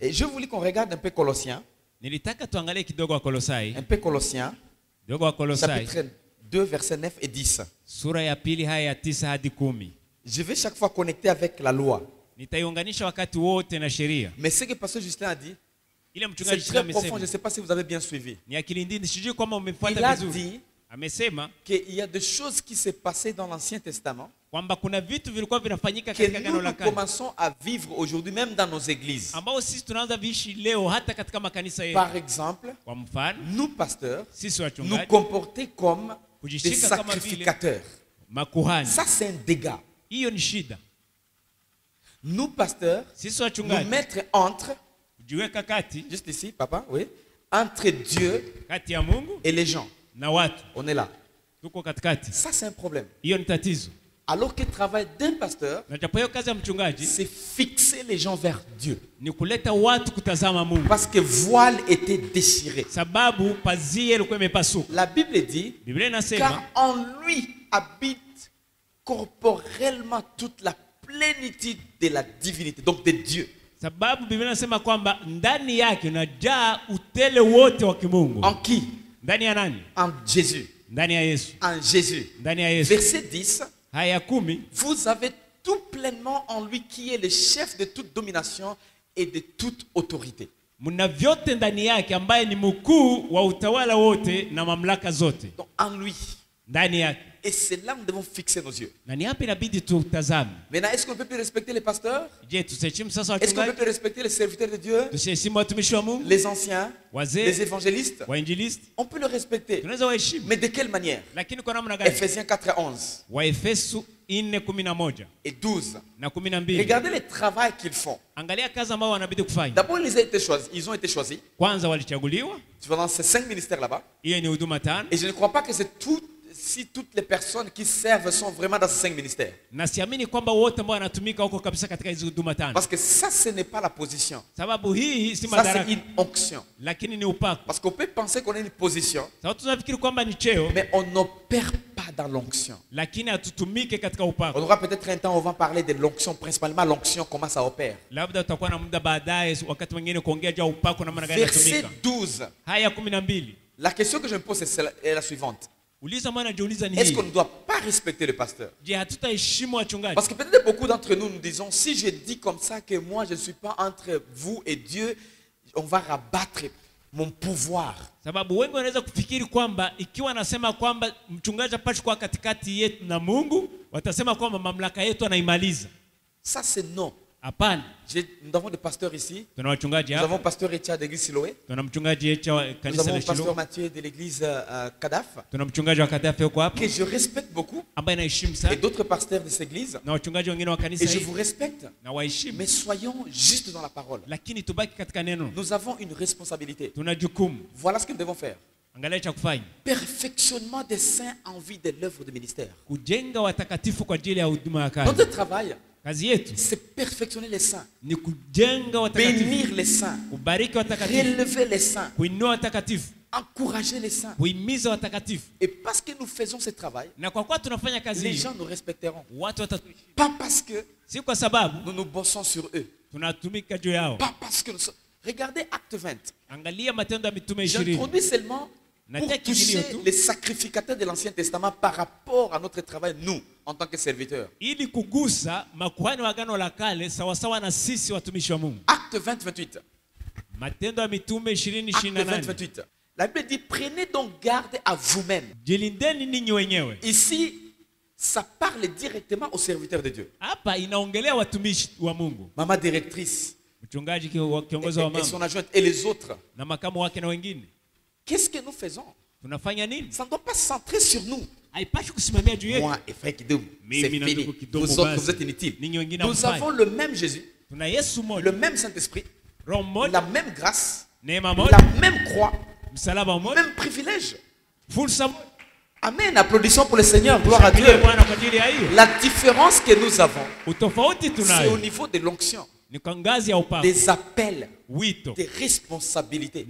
Et je voulais qu'on regarde un peu Colossiens. Nilitaka tuangalie kidogo wa Kolosai. Un peu Colossiens. Kidogo wa Kolosai. Chapitre 2, versets 9 et 10. Sura ya pili haya ya 9 hadi 10. Je vais chaque fois connecter avec la loi. Nitaiunganisha wakati wote na sheria. Mais ce que Pasteur Justin a dit, c'est c'est très profond. Je ne sais pas si vous avez bien suivi. Il a dit qu'il y a des choses qui se passaient dans l'Ancien Testament que nous commençons à vivre aujourd'hui, même dans nos églises. Par exemple, nous, pasteurs, nous comporter comme des sacrificateurs. Ça, c'est un dégât. Nous, pasteurs, nous mettre entre, juste ici, papa, oui, entre Dieu et les gens. On est là. Ça, c'est un problème. Alors que le travail d'un pasteur, c'est fixer les gens vers Dieu. Parce que voile était déchiré. La Bible dit, car en lui habite corporellement toute la plénitude de la divinité, donc de Dieu. En qui? En Jésus. En Jésus. Verset 10. Vous avez tout pleinement en lui qui est le chef de toute domination et de toute autorité. Donc en lui. Et c'est là que nous devons fixer nos yeux. Maintenant, est-ce qu'on peut plus respecter les pasteurs? Est-ce qu'on peut plus respecter les serviteurs de Dieu? Les anciens? Les évangélistes? On peut le respecter. Mais de quelle manière? Ephésiens 4 et 11. Et 12. Regardez le travail qu'ils font. D'abord, ils ont été choisis. Dans ces 5 ministères là-bas. Et je ne crois pas que c'est tout. Si toutes les personnes qui servent sont vraiment dans ces 5 ministères. Parce que ça, ce n'est pas la position. Ça, c'est une onction. Parce qu'on peut penser qu'on a une position, mais on n'opère pas dans l'onction. On aura peut-être un temps où on va parler de l'onction, principalement l'onction, comment ça opère. Verset 12. La question que je me pose est la suivante. Est-ce qu'on ne doit pas respecter le pasteur? Parce que peut-être beaucoup d'entre nous nous disons, si je dis comme ça que moi je ne suis pas entre vous et Dieu, on va rabattre mon pouvoir. Ça c'est non. Nous avons des pasteurs ici. Nous avons pasteur Etienne de l'église Siloé. Nous avons pasteur Mathieu de l'église Kadaf, que je respecte beaucoup, et d'autres pasteurs de cette église. Et je vous respecte. Mais soyons justes dans la parole. Nous avons une responsabilité. Voilà ce que nous devons faire. Perfectionnement des saints en vue de l'œuvre de ministère. Notre travail, c'est perfectionner les saints, bénir les saints, relever les saints, encourager les saints. Et parce que nous faisons ce travail, les gens nous respecteront. Pas parce que nous nous bossons sur eux. Pas parce que nous sommes... Regardez Acte 20. J'introduis seulement pour toucher les sacrificateurs de l'Ancien Testament par rapport à notre travail, nous, en tant que serviteurs. Acte 20, 28. Acte 20, 28. La Bible dit, prenez donc garde à vous-même. Ici, ça parle directement aux serviteurs de Dieu. Maman directrice et son adjointe et les autres. Qu'est-ce que nous faisons? Ça ne doit pas se centrer sur nous. Moi et frère Kidum, c'est fini. Vous autres, vous êtes inutiles. Nous avons le même Jésus, le même Saint-Esprit, la même grâce, la même croix, même privilège. Amen. Applaudissons pour le Seigneur. Gloire à Dieu. La différence que nous avons, c'est au niveau de l'onction, des appels, des responsabilités.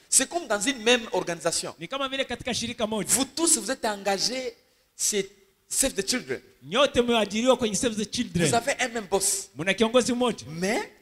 C'est comme dans une même organisation. Vous tous, vous êtes engagés chez Save the Children. Vous avez un même boss. Mais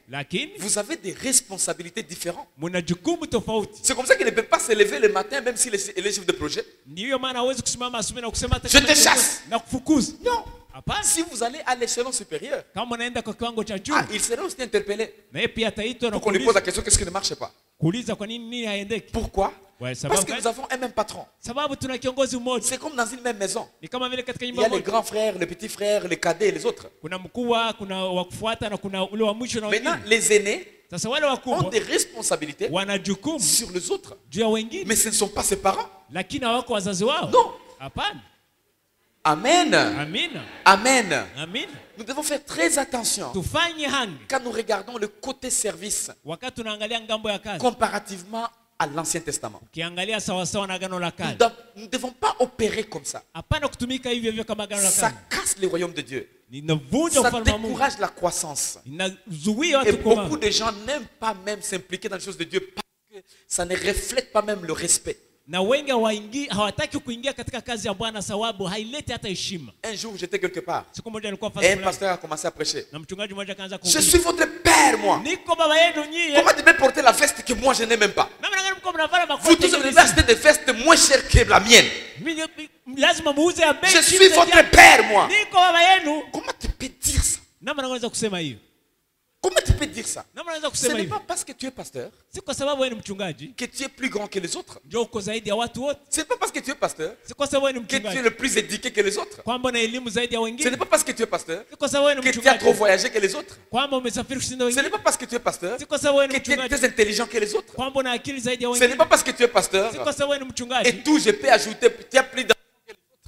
lakini vous avez des responsabilités différentes. muna jukumu tofauti. C'est comme ça qu'il ne peut pas se lever le matin, même s'il est chef de projet. Ndiyo maana hawezi kusimama asubuhi na kusema hata Je kama te ni chasse. na kufukuza. Non. Hapana. Si vous allez à l'échelon supérieur, Kama unaenda kwa kiwango cha juu, il sera aussi interpellé. na yeye pia ataitwa na Pour qu'on lui pose la kuuliza question, qu'est-ce qui ne marche pas? kuuliza kwa nini haendeki. Pourquoi? Kwa Parce sababu que nous avons un même patron. sababu tuna kiongozi mmoja. C'est comme dans une même maison. Ni kama vile katika Il y nyumba a les moja. grands frères, les petits frères, les cadets et les autres. Kuna mkubwa, kuna wa kufuata na kuna ule wa mwisho na Maintenant, wengine. les aînés Sasa wale ont wakubwa des responsabilités wana jukumu sur les autres. juu ya wengine, Mais ce ne sont pas ses parents. lakini hawako wazazi wao. Non. Hapana. Amen. Amina. Amen. Amina. Nous devons faire très attention Tufanye hangi quand nous regardons le côté service wakati tunaangalia ngambo ya kazi. comparativement à l'Ancien Testament. Ukiangalia sawa sawa na agano la kale. Nous ne devons pas opérer comme ça. Hapana kutumika hivyo hivyo kama agano la Ça kale. casse le royaume de Dieu. Ninavunja Ça ufalme wa Mungu. décourage la croissance. Inazuia Et watu koma. beaucoup de gens n'aiment pas même s'impliquer dans les choses de Dieu parce que ça ne reflète pas même le respect. Na wengi hawataki kuingia katika kazi ya Bwana sababu haileti hata heshima. Un jour, j'étais quelque part. Siku moja nilikuwa Et fasi un fulani pasteur a commencé à prêcher. na mchungaji mmoja akaanza Je kuhubiri. suis votre père, moi. Niko baba yenu nyie. Comment tu peux porter la veste que moi je n'ai même pas? Namna gani mko mnavala Vous makoti? tous devez acheter des vestes moins chères que la mienne. Lazima muuze ya bei Je chini suis zaidi votre ya- père, moi. Niko baba yenu. Comment tu peux dire ça? Namna naweza kusema hiyo? Comment tu peux dire ça? Namna naweza Ce kusema n'est hiyo? pas parce que tu es pasteur Si kwa sababu wewe ni mchungaji que tu es plus grand que les autres. ndio uko zaidi ya watu wote. Ce n'est pas parce que tu es pasteur Si kwa sababu wewe ni que tu es mchungaji le plus éduqué que les autres. kwamba una elimu zaidi ya Ce n'est wengine. pas parce que tu es pasteur Si kwa sababu wewe ni que tu as trop mchungaji voyagé que les autres. kwamba umesafiri kushinda Ce n'est wengine. pas parce que tu es pasteur Si kwa sababu wewe ni que tu es mchungaji plus intelligent que les autres. kwamba una akili zaidi ya Ce n'est wengine. pas parce que tu es pasteur Si kwa sababu wewe ni mchungaji et tout, je peux ajouter, tu as plus d'enfants.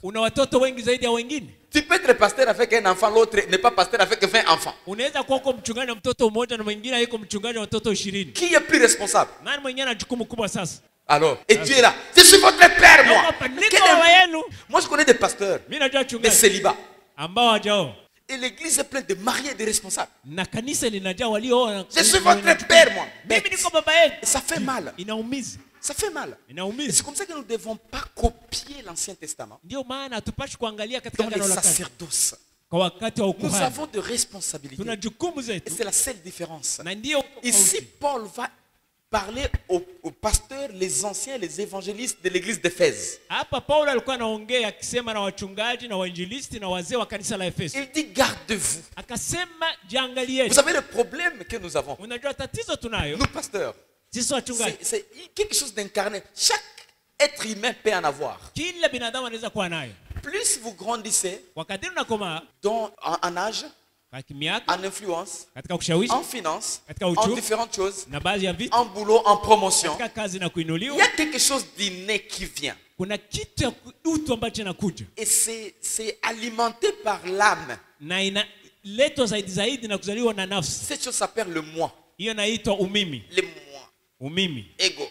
una watoto wengi zaidi ya wengine. Tu peux être pasteur avec un enfant, l'autre n'est pas pasteur avec 20 enfants. Unaweza kuwa uko mchungaji na mtoto mmoja na mwingine yuko mchungaji na watoto 20. Qui est plus responsable? Nani mwenyewe ana jukumu kubwa sasa? Alors, et tu es là. Je suis votre père, moi. Hapa niko Quel baba est- yenu. Moi, je connais des pasteurs, Mimi najua des wachungaji célibats. ambao hawajao. Et l'église est pleine de mariés et de responsables. Na kanisa linajaa walio. Je suis votre père, moi. Mimi niko baba yenu. Et ça fait mal. Inaumiza. Ça fait mal. Et Inaumiza. c'est comme ça que nous ne devons pas copier l'Ancien Testament Ndio maana hatupashi kuangalia katika dans les agano la kale sacerdoces. kwa wakati wa Nous ukuhani. avons de responsabilités. Tuna jukumu Et zetu c'est la seule différence. na ndio Ici, Paul va parler aux pasteurs, les anciens, les évangélistes de l'église d'Éphèse. hapa Paulo alikuwa anaongea akisema na wachungaji na wainjilisti na wazee wa kanisa la Efeso. Il dit, gardez-vous. Akasema jiangalieni. Vous savez le problème que nous avons, Unajua tatizo tunayo nous pasteurs, sisi wachungaji. c'est quelque chose d'incarné. Chaque être humain peut en avoir. Kila binadamu anaweza kuwa nayo. Plus vous grandissez Wakati unakomaa en âge, kwa miaka, en influence, katika kushawishi, en finance, katika en uchumi différentes choses, na baadhi ya vitu, en boulot, en promotion, katika kazi na il y kuinuliwa, a quelque chose d'inné qui vient. kuna kitu ya utu ambacho kinakuja Et c'est alimenté par l'âme. na inaletwa zaidi na kuzaliwa na nafsi. Cette chose s'appelle le moi. Hiyo inaitwa umimi. Le moi. Umimi. Ego.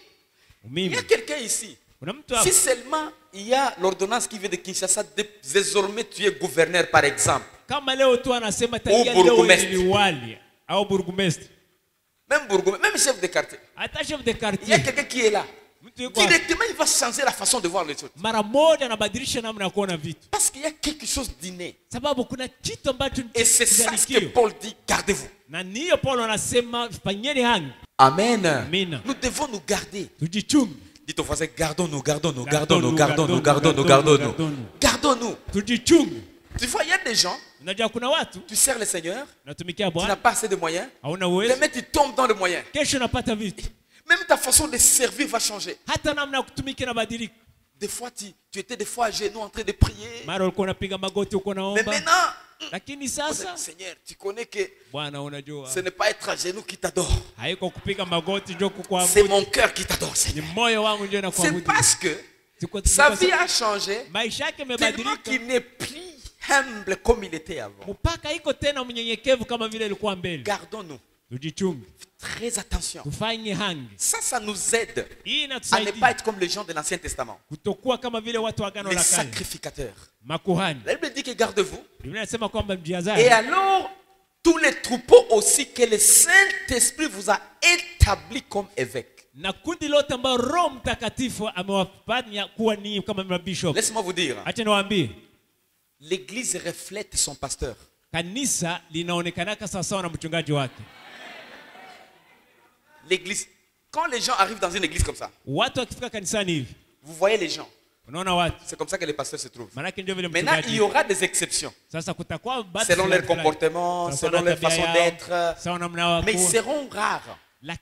Il y Umimi. a quelqu'un ici. Kuna mtu hapa. Si seulement il y a l'ordonnance qui vient de Kinshasa, désormais tu es gouverneur par exemple. Kama leo tu anasema tangia Au leo burgomestre. ni liwali au burgomestre. Même bourgmestre, même chef de quartier. Hata chef de Il y a quartier. quelqu'un qui est là. Mtu yuko hapa. Directement, il va changer la façon de voir les choses. Mara moja anabadilisha namna ya kuona vitu. Parce qu'il y a quelque chose d'inné. Sababu kuna kitu ambacho Et c'est ça ce que kizalikio. Paul dit, gardez-vous. Na niyo Paulo anasema fanyeni hangi. Amen. Amen. Nous devons nous garder. Tujichunge. Dites au voisin, gardons-nous, gardons-nous, Gardons-nous, gardons-nous, gardons-nous, gardons-nous, gardons-nous. gardons-nous. Gardons-nous. Tujichunge. Tu vois, il y a des gens, Unajua kuna watu tu sers le Seigneur, natumikia tu n'as Bwana, pas assez de moyens. hauna uwezo, Demain, tu tombes dans le moyen. kesho unapata vitu. Même ta façon de servir va changer. Hata namna ya kutumika inabadilika. Des fois, tu étais des fois à genoux en train de prier. Mara ulikuwa unapiga magoti uko Mais naomba. maintenant, Lakini sasa Seigneur, tu connais que Bwana unajua ce n'est pas être à genoux qui t'adore. haiko kupiga magoti ndio C'est kukuabudu. mon cœur qui t'adore, Ni Seigneur. moyo wangu ndio C'est nakuabudu. parce que Si kwa- sa si vie kwa- a changé maisha yake tellement yamebadilika qu'il n'est plus humble comme il était avant. mpaka iko tena mnyenyekevu kama vile ilikuwa mbele. Gardons-nous. Tujichunge, Très attention. tufanye hangi. Ça nous aide Hii à ne pas inatusaidia être comme les gens de l'Ancien Testament. kutokuwa kama vile watu wa agano Les la kale, sacrificateurs. makuhani. La Bible dit que gardez-vous. Biblia inasema kwamba Et mjiazari alors, tous les troupeaux aussi que le Saint-Esprit vous a établi comme évêque. na kundi lote ambao Roho Mtakatifu amewafanya kuwa ni kama mabishop. Laisse-moi vous dire, Acha niwaambie, l'Église reflète son pasteur. kanisa linaonekanaka sawasawa na mchungaji wake. l'église, quand les gens arrivent dans une église comme ça, vous voyez les gens. C'est comme ça que les pasteurs se trouvent. Maintenant, il y aura des exceptions. Selon leur comportement, selon leur façon d'être. Mais ils seront rares. La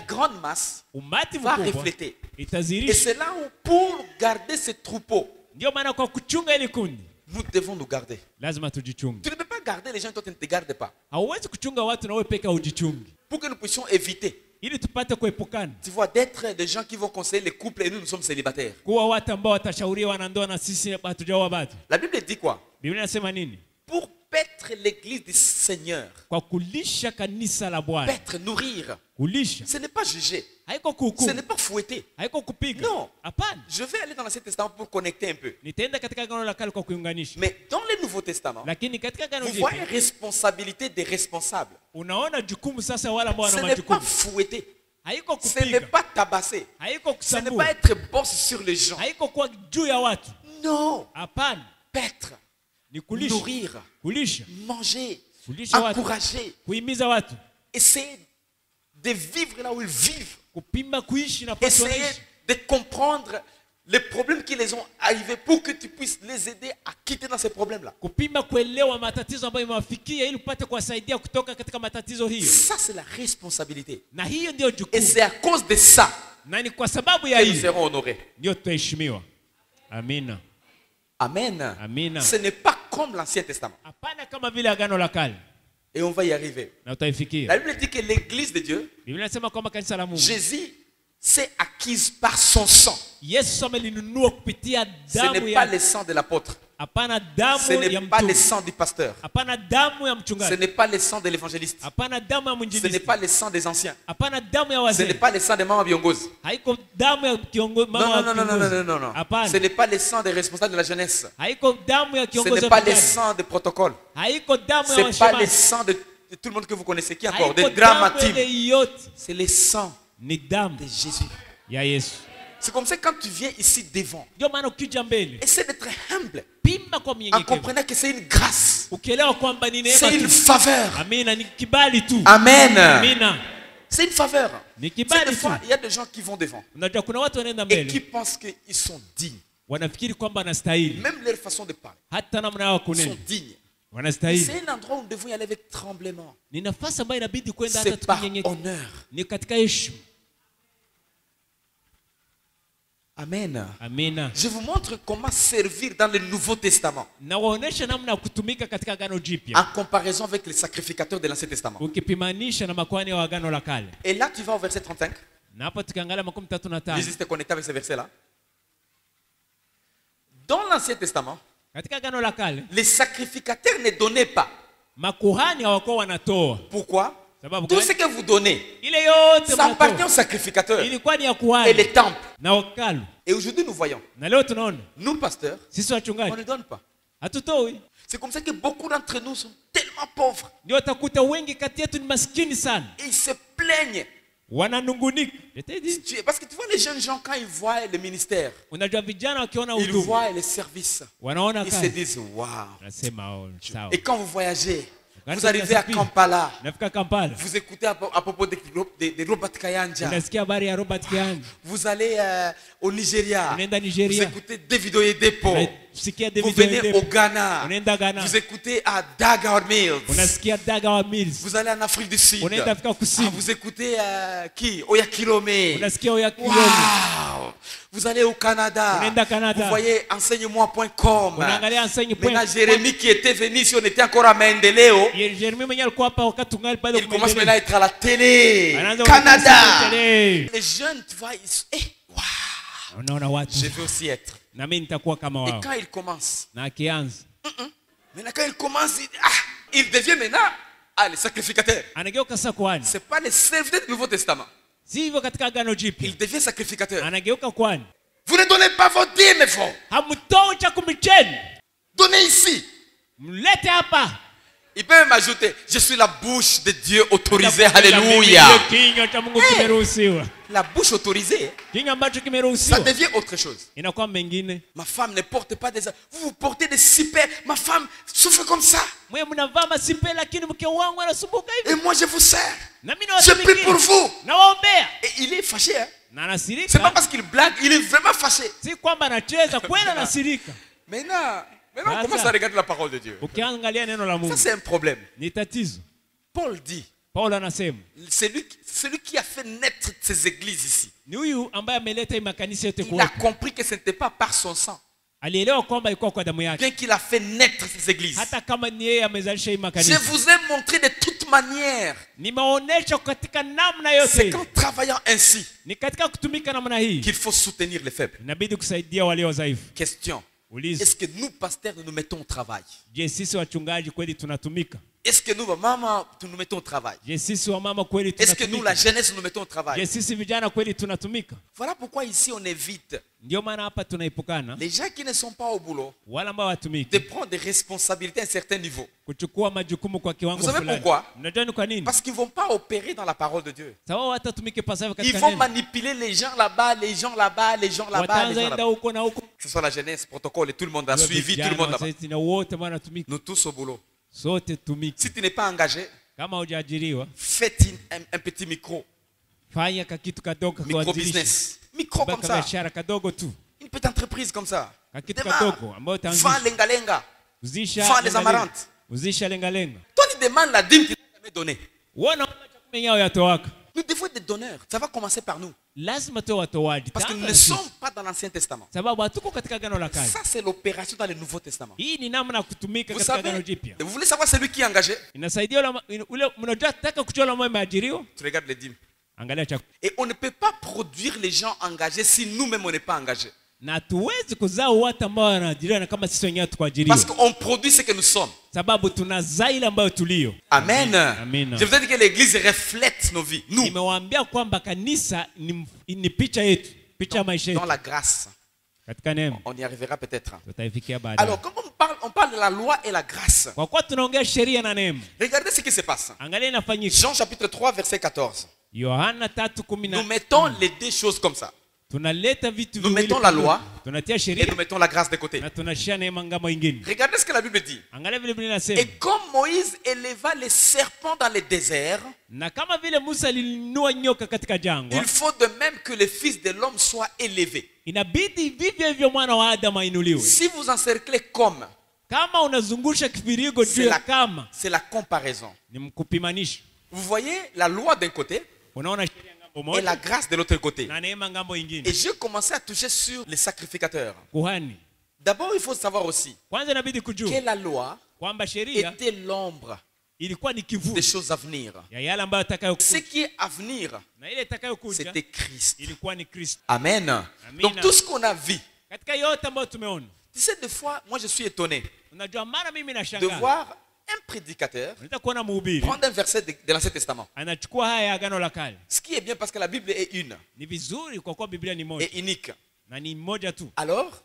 grande masse va refléter. Et c'est là où, pour garder ce troupeau, nous devons nous garder. Tu ne peux pas garder les gens et toi tu ne te gardes pas. Pour que nous puissions éviter, tu vois, d'être des gens qui vont conseiller les couples et nous sommes célibataires. La Bible dit quoi? Pour paître l'église du Seigneur, paître, nourrir, ce n'est pas juger, ce n'est pas fouetter. Non, je vais aller dans l'Ancien Testament pour connecter un peu. Mais dans le Nouveau Testament, vous voyez responsabilité des responsables. Ce n'est pas fouetter, ce n'est pas tabasser, ce n'est pas être boss sur les gens. Non, paître, nourrir, manger, encourager, essayer de vivre là où ils vivent, essayer de comprendre les problèmes qui les ont arrivés pour que tu puisses les aider à quitter dans ces problèmes-là. Ça, c'est la responsabilité. Et c'est à cause de ça que nous serons honorés. Amen. Amen. Ce n'est pas comme l'Ancien Testament. Et on va y arriver. La Bible dit que l'église de Dieu, Jésus s'est acquise par son sang. Ce n'est pas le sang de l'apôtre. Ce n'est pas le sang du pasteur. Ce n'est pas le sang de l'évangéliste. Ce n'est pas le sang des anciens. Ce n'est pas le sang de Mama Biongozi. Non. Ce n'est pas le sang des responsables de la jeunesse. Ce n'est pas le sang des protocoles. Ce n'est pas le sang de tout le monde que vous connaissez. Qui encore? Des dramatimes. C'est le sang de Jésus. C'est comme ça que quand tu viens ici devant, essaie d'être humble en comprenant que c'est une grâce, c'est une faveur. Amen. C'est une faveur. Des fois, il y a des gens qui vont devant et qui pensent qu'ils sont dignes. Même leur façon de parler, ils sont dignes. C'est un endroit où nous devons y aller avec tremblement. C'est par honneur. Amen. Je vous montre comment servir dans le Nouveau Testament en comparaison avec les sacrificateurs de l'Ancien Testament. Et là, tu vas au verset 35. Juste connecté avec ce verset-là. Dans l'Ancien Testament, les sacrificateurs ne donnaient pas. Pourquoi? Tout ce que vous donnez, ça appartient aux sacrificateurs et les temples. Et aujourd'hui, nous voyons, nous pasteurs, on ne donne pas. C'est comme ça que beaucoup d'entre nous sont tellement pauvres. Et ils se plaignent. Parce que tu vois les jeunes gens, quand ils voient le ministère, ils voient les services, ils se disent waouh. Et quand vous voyagez, vous arrivez à Kampala, vous écoutez à propos de Robert Kayanja. Vous allez au Nigeria, vous écoutez Davido Yedepo. Vous venez au Ghana, vous écoutez à Dagger Mills. Vous allez en Afrique du Sud, vous écoutez qui? Oyakilome. Wow. Vous allez au Canada, vous voyez enseigne-moi.com. Maintenant Jérémie qui était venu, si on était encore à Mendeleo, il commence maintenant à être à la télé. Canada. Les jeunes, tu vois, je veux aussi être. Et quand il commence, maintenant quand il commence, il devient maintenant le sacrificateur. Ce n'est pas le serviteur du Nouveau Testament. Il devient sacrificateur. Vous ne donnez pas vos dîmes, Donnez ici. Il peut même ajouter, je suis la bouche de Dieu autorisée. Alléluia. La bouche autorisée, ça devient autre chose. Ma femme ne porte pas des... Vous portez des super... Ma femme souffre comme ça. Et moi je vous sers. Je prie pour vous. Et il est fâché. C'est pas parce qu'il blague, il est vraiment fâché. Maintenant, on commence à regarder la parole de Dieu. Ça, c'est un problème. Paul dit, celui qui a fait naître ces églises ici, il a compris que ce n'était pas par son sang, bien qu'il a fait naître ces églises. Je vous ai montré de toute manière. C'est qu'en travaillant ainsi qu'il faut soutenir les faibles. Question. Est-ce que nous, pasteurs, nous mettons au travail? Est-ce que nous, maman, nous mettons au travail? Est-ce que nous, la jeunesse, nous mettons au travail? Voilà pourquoi ici on évite les gens qui ne sont pas au boulot de prendre des responsabilités à un certain niveau. Vous savez pourquoi? Parce qu'ils ne vont pas opérer dans la parole de Dieu. Ils vont manipuler les gens là-bas, les gens là-bas, les gens là-bas, les gens là-bas. Que ce soit la jeunesse, protocole, et tout le monde a suivi, tout le monde là-bas. Nous tous au boulot. Si tu n'es pas engagé, faites un petit micro. Micro business. Micro comme ça. Une petite entreprise comme ça. Vends lenga-lenga. Vends les amarantes. Toi, tu demandes la dîme qu'il t'a jamais donnée. Nous devons être des donneurs. Ça va commencer par nous. Parce que nous ne sommes pas dans l'Ancien Testament. Ça, c'est l'opération dans le Nouveau Testament. Vous savez, vous voulez savoir celui qui est engagé? Tu regardes les dîmes. Et on ne peut pas produire les gens engagés si nous-mêmes on n'est pas engagés. Parce qu'on produit ce que nous sommes. Amen. Je vous ai dit que l'église reflète nos vies. Nous. Dans la grâce. On y arrivera peut-être. Alors, comme on parle de la loi et la grâce. Regardez ce qui se passe. Jean chapitre 3, verset 14. Nous mettons les deux choses comme ça. Nous mettons la loi et nous mettons la grâce de côté. Regardez ce que la Bible dit. Et comme Moïse éleva les serpents dans le désert, il faut de même que le Fils de l'homme soit élevé. Si vous encerclez comme, c'est la comparaison. Vous voyez la loi d'un côté et la grâce de l'autre côté. Et j'ai commencé à toucher sur les sacrificateurs. D'abord, il faut savoir aussi que la loi était l'ombre des choses à venir. Ce qui est à venir, c'était Christ. Amen. Donc tout ce qu'on a vu, tu sais, des fois, moi je suis étonné de voir un prédicateur prendre un verset de l'Ancien Testament. Ce qui est bien parce que la Bible est une et unique. Alors,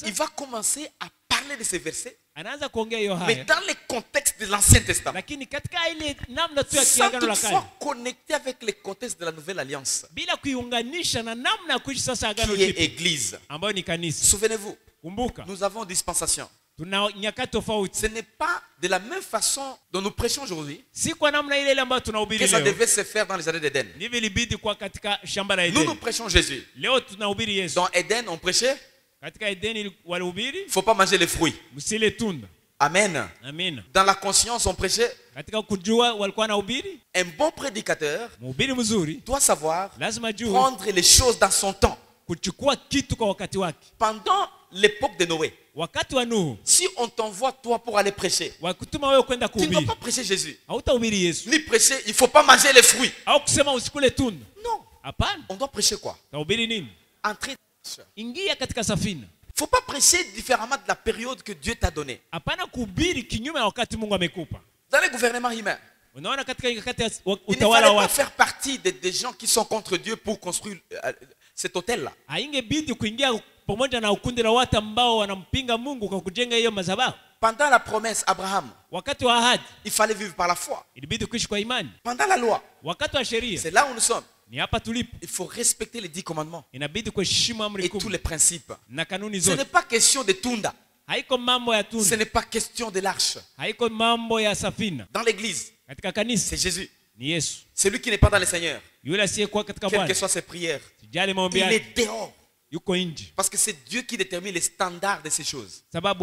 il va commencer à parler de ces versets, mais dans le contexte de l'Ancien Testament, sans toutefois connecter avec le contexte de la Nouvelle Alliance, qui est Église. Souvenez-vous, nous avons dispensation. Ce n'est pas de la même façon dont nous prêchons aujourd'hui que ça devait se faire dans les années d'Éden. Nous prêchons Jésus. Dans Éden, on prêchait, il ne faut pas manger les fruits. Amen. Dans la conscience, on prêchait. Un bon prédicateur doit savoir prendre les choses dans son temps. Pendant l'époque de Noé, si on t'envoie toi pour aller prêcher, tu ne vas pas prêcher Jésus, ni prêcher il ne faut pas manger les fruits. Non, on doit prêcher quoi? Entrer. Il ne faut pas prêcher différemment de la période que Dieu t'a donnée. Dans les gouvernements humains, il ne fallait pas faire partie des gens qui sont contre Dieu pour construire cet hôtel-là. Pendant la promesse, Abraham, il fallait vivre par la foi. Pendant la loi, c'est là où nous sommes. Il faut respecter les 10 commandements et tous les principes. Ce n'est pas question de tunda. Ce n'est pas question de l'arche. Dans l'église, c'est Jésus. Celui qui n'est pas dans le Seigneur, quelles que soient ses prières, il est dehors. Parce que c'est Dieu qui détermine les standards de ces choses. Maintenant,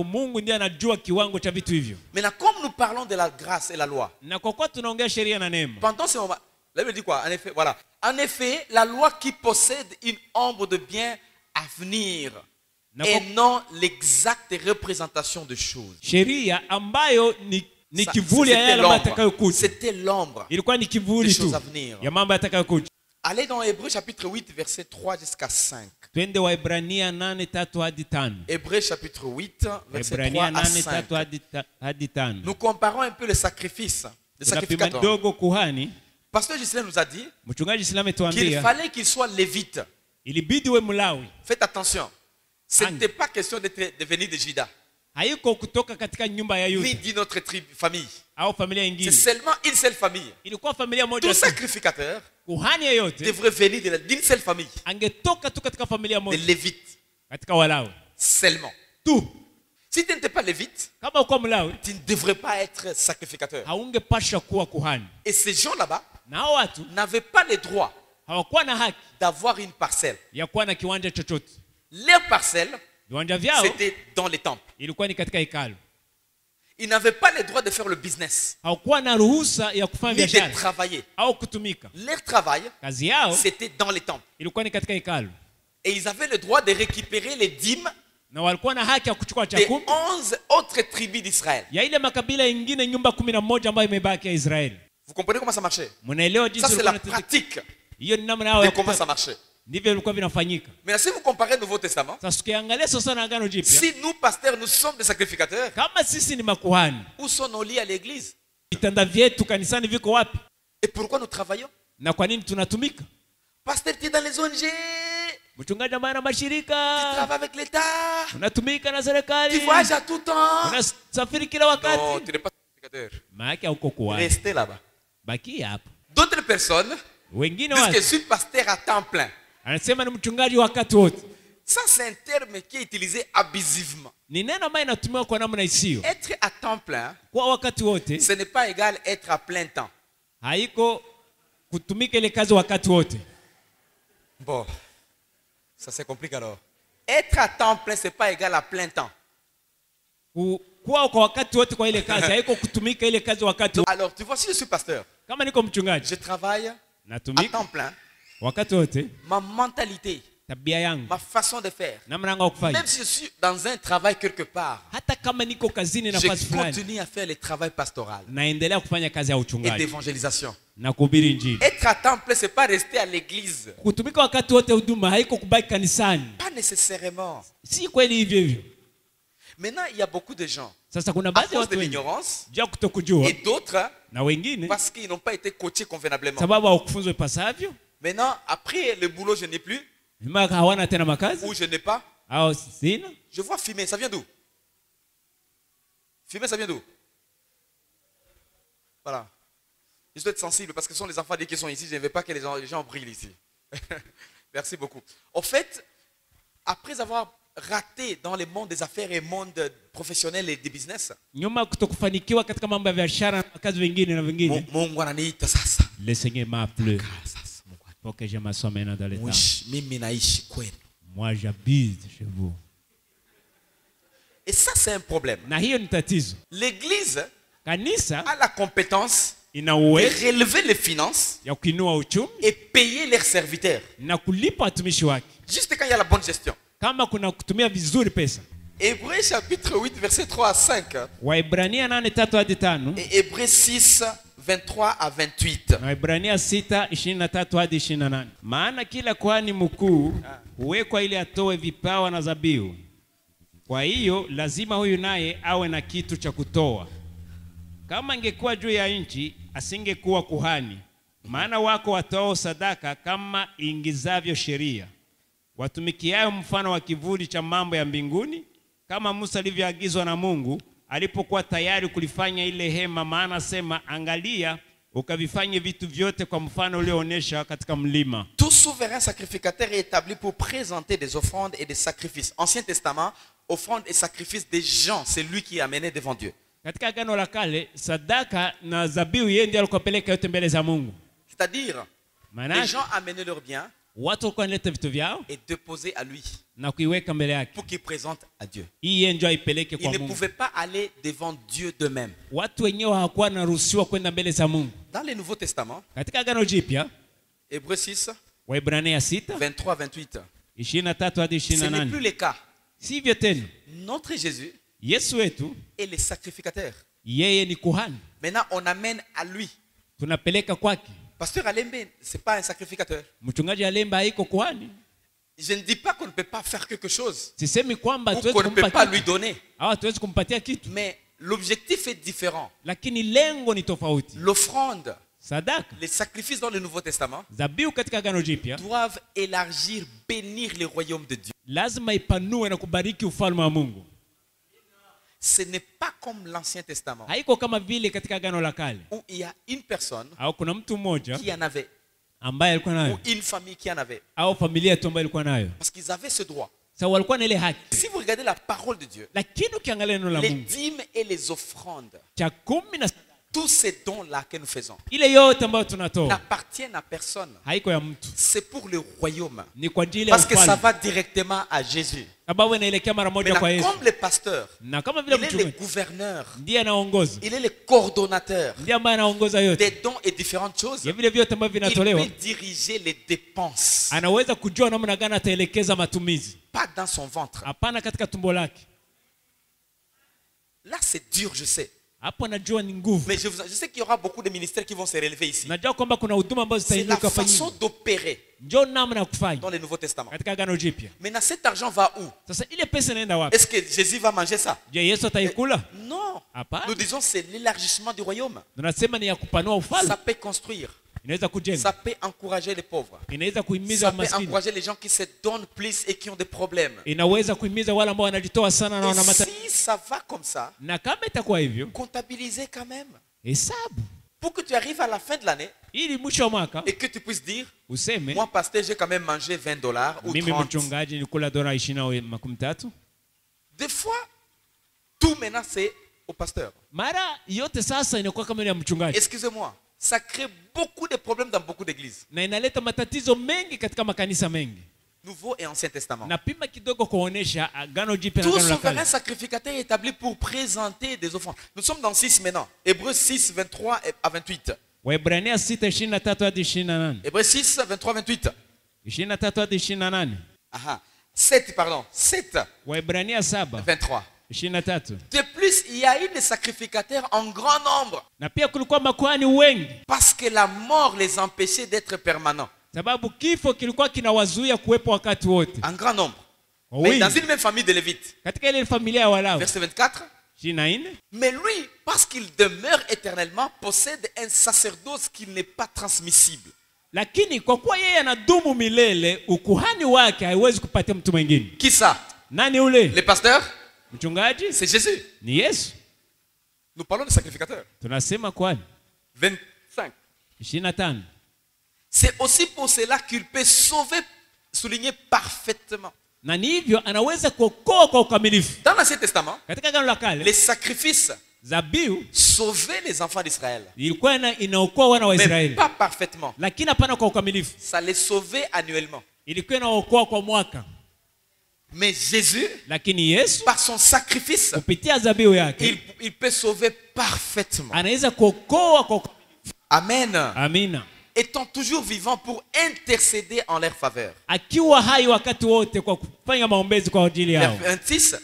comme nous parlons de la grâce et la loi, pendant ce moment, la Bible dit quoi? En effet, voilà. En effet, la loi qui possède une ombre de bien à venir et non l'exacte représentation de choses. C'était l'ombre des choses à venir. Allez dans Hébreux chapitre 8, verset 3 jusqu'à 5. Hébreux chapitre 8, verset 3 à 5. Nous comparons un peu le sacrifice, le sacrificateur. Pasteur Gislain nous a dit qu'il fallait qu'il soit lévite. Faites attention. Ce n'était pas question de venir de Juda, ni d'une autre famille. C'est seulement une seule famille. Tout sacrificateur devrait venir d'une seule famille, des Lévites. Seulement. Si tu n'étais pas lévite, tu ne devrais pas être sacrificateur. Et ces gens là-bas n'avaient pas le droit d'avoir une parcelle. Leur parcelle, c'était dans les temples. Ils n'avaient pas le droit de faire le business, ni de travailler. Leur travail, c'était dans les temples. Et ils avaient le droit de récupérer les dîmes des 11 autres tribus d'Israël. Vous comprenez comment ça marchait? Ça, c'est la pratique de comment ça marchait. Mais si vous comparez le Nouveau Testament, si nous, pasteurs, nous sommes des sacrificateurs, où sont nos lits à l'église? Et pourquoi nous travaillons? Pasteur, tu es dans les ONG. Tu travailles avec l'État. Tu voyages à tout temps. Non, tu n'es pas sacrificateur. Restez là-bas. D'autres personnes disent que je suis pasteur à temps plein. Ça, c'est un terme qui est utilisé abusivement. Être à temps plein, ce n'est pas égal à être à plein temps. Bon, ça c'est compliqué alors. Être à temps plein, ce n'est pas égal à plein temps. Alors, tu vois, si je suis pasteur, je travaille à temps plein. Ma mentalité, ma façon de faire, même si je suis dans un travail quelque part, je continue à faire le travail pastoral et d'évangélisation. Être à temps plein, ce n'est pas rester à l'église. Pas nécessairement. Maintenant, il y a beaucoup de gens, à cause de l'ignorance, et d'autres, parce qu'ils n'ont pas été coachés convenablement. Maintenant, après le boulot, je n'ai plus. Ou je n'ai pas. Je vois fumer, ça vient d'où? Fumer, ça vient d'où? Voilà. Je dois être sensible parce que ce sont les enfants qui sont ici. Je ne veux pas que les gens brillent ici. Merci beaucoup. En fait, après avoir raté dans le monde des affaires et le monde professionnel et des business, le Seigneur m'a appelé pour que je m'assomme dans le temps. Moi, j'habite chez vous. Et ça, c'est un problème. L'église a la compétence de relever les finances et payer leurs serviteurs. Juste quand il y a la bonne gestion. Hébreux chapitre 8, verset 3 à 5. Et Hébreux 6, 23 à 28. Maana kila kuhani mkuu huwekwa ili atoe vipawa na zabihu. Kwa hiyo lazima huyu naye awe na kitu cha kutoa. Kama angekuwa juu ya nchi asingekuwa kuhani. Maana wako watoao sadaka kama ingizavyo sheria, watumikiao mfano wa kivuli cha mambo ya mbinguni, kama Musa alivyoagizwa na Mungu alipokuwa tayari kulifanya ile hema, maana sema angalia ukavifanye vitu vyote kwa mfano ulioonyesha katika mlima. Tout souverain sacrificateur est établi pour présenter des offrandes et des sacrifices. Ancien Testament, offrandes et sacrifices des gens, c'est lui qui est amené devant Dieu. Katika Agano la Kale, sadaka na zabihu yeye ndiye alikopeleka yote mbele za Mungu. C'est-à-dire, les gens amenaient leurs biens watu walileta vitu vyao et déposaient à lui na kuiweka mbele yake pour qu'il présente à Dieu. Yeye ndio aipeleke kwa Ils ne Mungu. pouvaient pas aller devant Dieu d'eux-mêmes. Watu wenyewe hawakuwa na ruhusa kwenda mbele za Mungu. Dans le Nouveau Testament, katika Agano Jipya, Hébreux 6, Waebrania 6, 23-28, 23 hadi ce n'est 28. plus le cas. Sivyo tena. Notre Jésus Yesu wetu est le sacrificateur. yeye ni kuhani. Maintenant, on amène à lui. Tunapeleka kwake. Pasteur Alembe, ce n'est pas un sacrificateur. Mchungaji Alemba haiko kuhani. Je ne dis pas qu'on ne peut pas faire quelque chose. Sisemi kwamba ou qu'on ne peut pas lui donner. Hatuwezi kumpatia kitu. Mais l'objectif est différent. Lakini lengo ni tofauti. L'offrande, sadaka, les sacrifices dans le Nouveau Testament zabihu katika Agano Jipya doivent élargir, bénir le royaume de Dieu. Lazima ipanue na kubariki ufalme wa Mungu. Ce n'est pas comme l'Ancien Testament. Haiko kama vile katika Agano la Kale. Où il y a une personne au kuna mtu mmoja qui en avait. Ambaye alikuwa nayo. Ou une famille qui en avait. Au familia tu ambayo ilikuwa nayo. Parce qu'ils avaient ce droit. Sa walikuwa na ile haki. Si vous regardez la parole de Dieu, lakini ukiangalia neno la Mungu, les dîmes et les offrandes, chakumi na tous ces dons-là que nous faisons ile yote ambayo tunatoa n'appartiennent à personne. Haiko ya mtu. C'est pour le royaume. Ni kwa ajili ya parce que ça va directement à Jésus. Sababu inaelekea mara moja kwa Yesu. Comme le pasteur, na kama vile il est le gouverneur. Ndiye anaongoza. Il est le coordonnateur. Ndiye ambaye anaongoza yote. Des dons et différentes choses. Ya vile vyote ambavyo vinatolewa. Il peut diriger les dépenses. Anaweza kujua namna gani ataelekeza matumizi. Pas dans son ventre. Hapana katika tumbo lake. Là c'est dur, je sais. Mais je sais qu'il y aura beaucoup de ministères qui vont se relever ici. C'est la façon d'opérer dans le Nouveau Testament. Maintenant, cet argent va où? Est-ce que Jésus va manger ça? Non. Nous disons c'est l'élargissement du royaume. Ça peut construire. Ça peut encourager les pauvres. Ça peut encourager les gens qui se donnent plus et qui ont des problèmes. Et si ça va comme ça, comptabiliser quand même. Pour que tu arrives à la fin de l'année et que tu puisses dire, moi pasteur j'ai quand même mangé $20 ou 30. Des fois, tout maintenant c'est au pasteur. Excusez-moi. Ça crée beaucoup de problèmes dans beaucoup d'églises. Nouveau et Ancien Testament. Tout souverain sacrificateur est établi pour présenter des offrandes. Nous sommes dans 6 maintenant. Hébreux 6, 23 à 28. Hébreux 6, 23 à 28. 7, pardon. 7. 23. De plus, il y a eu des sacrificateurs en grand nombre. Parce que la mort les empêchait d'être permanents. En grand nombre. Mais dans une même famille de Lévites. Verset 24. Mais lui, parce qu'il demeure éternellement, possède un sacerdoce qui n'est pas transmissible. Qui ça? Les pasteurs? C'est Jésus. Nous parlons de sacrificateur. 25. C'est aussi pour cela qu'il peut sauver, souligner parfaitement. Dans l'Ancien Testament, les sacrifices sauvaient les enfants d'Israël. Mais pas parfaitement. Ça les sauvait annuellement. Mais Jésus, par son sacrifice, il peut sauver parfaitement. Amen. Étant toujours vivant pour intercéder en leur faveur. Verset 26.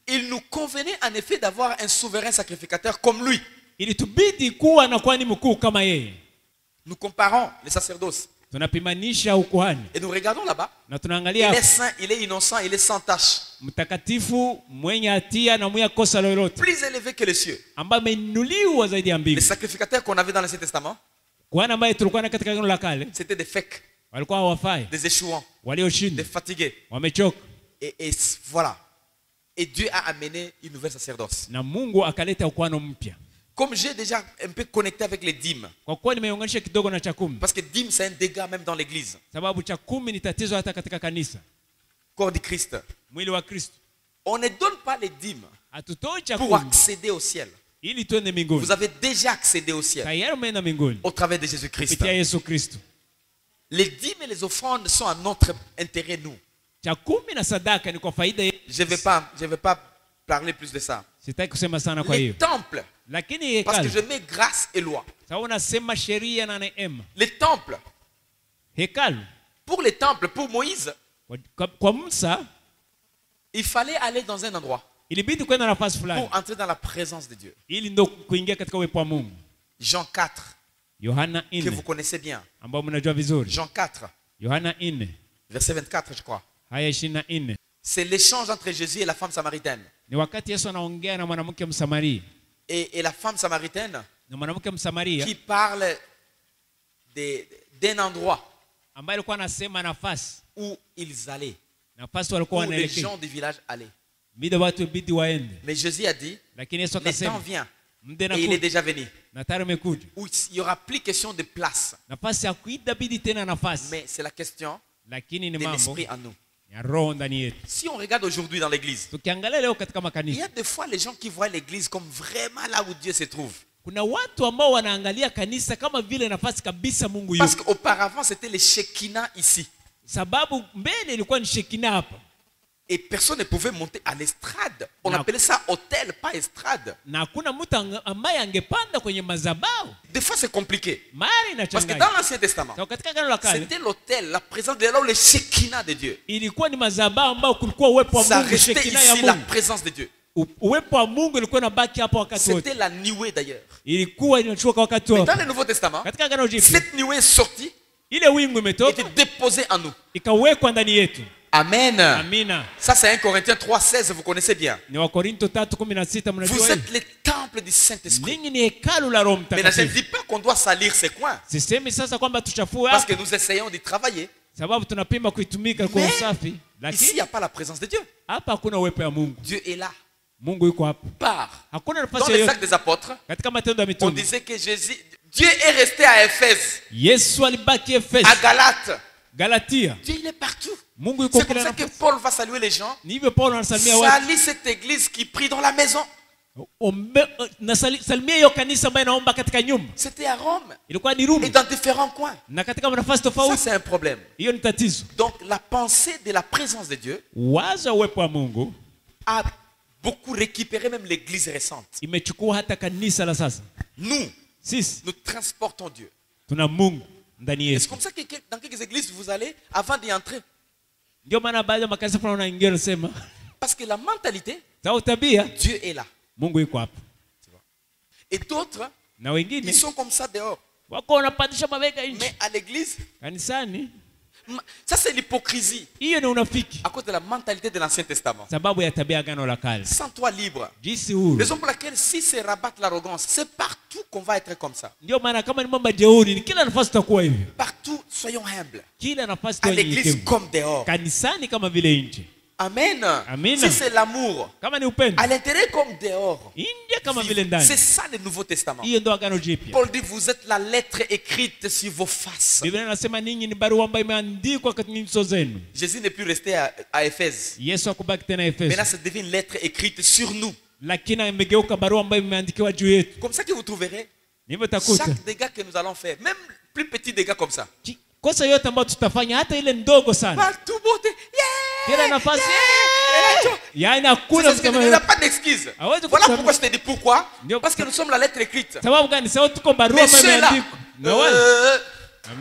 Il nous convenait en effet d'avoir un souverain sacrificateur comme lui. Nous comparons les sacerdoces. Et nous regardons là-bas. Il est saint, il est innocent, il est sans tache. Plus élevé que les cieux. Les sacrificateurs qu'on avait dans l'Ancien Testament, c'était des fakes, des échouants, des fatigués. Et voilà. Et Dieu a amené une nouvelle sacerdoce. Na Mungu akaleta ukwano mpya. Comme j'ai déjà un peu connecté avec les dîmes. Kwa kuwa nimeunganisha kidogo na cha kumi. Parce que dîmes c'est un dégât même dans l'église. Sababu cha kumi ni tatizo hata katika kanisa. Corps du Christ. Mwili wa Kristo. On ne donne pas les dîmes pour accéder au ciel. Vous avez déjà accédé au ciel au travers de Jésus-Christ. Les dîmes et les offrandes sont à notre intérêt, nous. Je ne vais pas parler plus de ça. Les temples, parce que je mets grâce et loi. Les temples, pour les temples, pour Moïse, il fallait aller dans un endroit pour entrer dans la présence de Dieu. Jean 4, que vous connaissez bien. Jean 4, verset 24, je crois. C'est l'échange entre Jésus et la femme samaritaine. Et la femme samaritaine qui parle d'un endroit où ils allaient. Où les gens du village allaient. Mais Jésus a dit, le temps vient, et il est déjà venu, où il n'y aura plus question de place. Mais c'est la question de l'esprit en nous. Si on regarde aujourd'hui dans l'église, il y a des fois les gens qui voient l'église comme vraiment là où Dieu se trouve. Parce qu'auparavant c'était le Shekinah ici. Et personne ne pouvait monter à l'estrade. On appelait ça hôtel, pas estrade. Des fois c'est compliqué. Parce que dans l'Ancien Testament, c'était l'hôtel, la présence de là où le Shekinah de Dieu. Ça restait ici la présence de Dieu. C'était la nuée d'ailleurs. Mais dans le Nouveau Testament, cette nuée est sortie. Était déposée en nous. Amen. Ça c'est 1 Corinthiens 3:16, vous connaissez bien. Vous êtes les temples du Saint-Esprit. Mais je ne dis pas qu'on doit salir ces coins. Parce que nous essayons d'y travailler. Mais ici il n'y a pas la présence de Dieu. Dieu est là. Par. Dans les Actes des Apôtres, on disait que Dieu est resté à Éphèse. À Galate. Dieu il est partout. C'est comme ça que Paul va saluer les gens. Salut cette église qui prie dans la maison. C'était à Rome et dans différents coins. Ça c'est un problème. Donc la pensée de la présence de Dieu a beaucoup récupéré même l'église récente. Nous transportons Dieu. C'est comme ça que dans quelques églises vous allez avant d'y entrer. Parce que la mentalité, Dieu est là. Et d'autres, ils sont comme ça dehors. Mais à l'église, ça c'est l'hypocrisie. À cause de la mentalité de l'Ancien Testament. Sens-toi libre. Raison pour laquelle si c'est rabattre l'arrogance, c'est partout qu'on va être comme ça. Partout, soyons humbles. À l'église comme dehors. Amen. Si c'est l'amour, à l'intérieur comme dehors, c'est ça le Nouveau Testament. Paul dit, vous êtes la lettre écrite sur vos faces. Jésus n'est plus resté à Éphèse. Maintenant, ça devient une lettre écrite sur nous. Comme ça que vous trouverez chaque dégât que nous allons faire, même plus petit dégât comme ça. Kosa yote ambayo tutafanya hata ile ndogo sana. Kila nafasi. Il n'y a pas d'excuse. Voilà pourquoi je te dis pourquoi. Parce que nous sommes la lettre écrite. Mais ceux-là,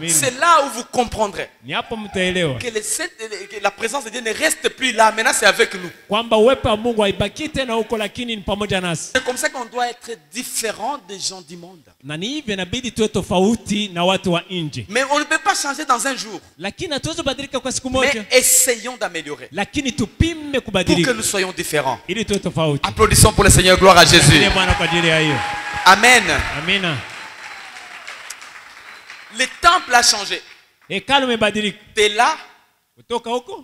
c'est là où vous comprendrez que la présence de Dieu ne reste plus là. Maintenant, c'est avec nous. C'est comme ça qu'on doit être différent des gens du monde. Mais on ne peut pas changer dans un jour. Mais essayons d'améliorer pour que nous soyons différents. Applaudissons pour le Seigneur. Gloire à Jésus. Amen. Le temple a changé. De là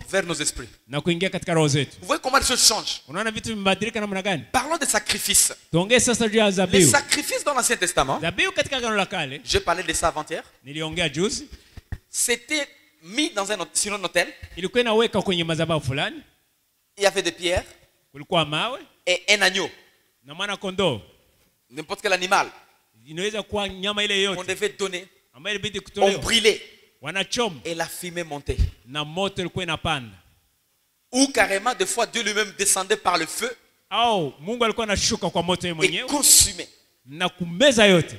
vers nos esprits. Na kuingia katika roho zetu. Vous voyez comment les choses changent. Unaona vitu vimebadilika namna gani? Parlons des sacrifices. Tuongee sasa juu ya zabihu. Les sacrifices dans l'Ancien Testament. Zabihu katika Agano la Kale. J'ai parlé de ça avant-hier. Niliongea juzi. C'était mis dans sur un autel. Ilikuwa inaweka kwenye madhabahu fulani. Il y avait des pierres. Kulikuwa mawe. Et un agneau. Na mwana kondoo. N'importe quel animal. Inaweza kuwa nyama ile yote. On devait donner. Ambayo ilibidi kutolewa. On brûlait. Wanachoma. Et la fumée montait. Na moto ilikuwa inapanda. Ou carrément des fois Dieu lui-même descendait par le feu. Au Mungu alikuwa anashuka kwa moto yeye mwenyewe. Et consumait. Na kumeza yote.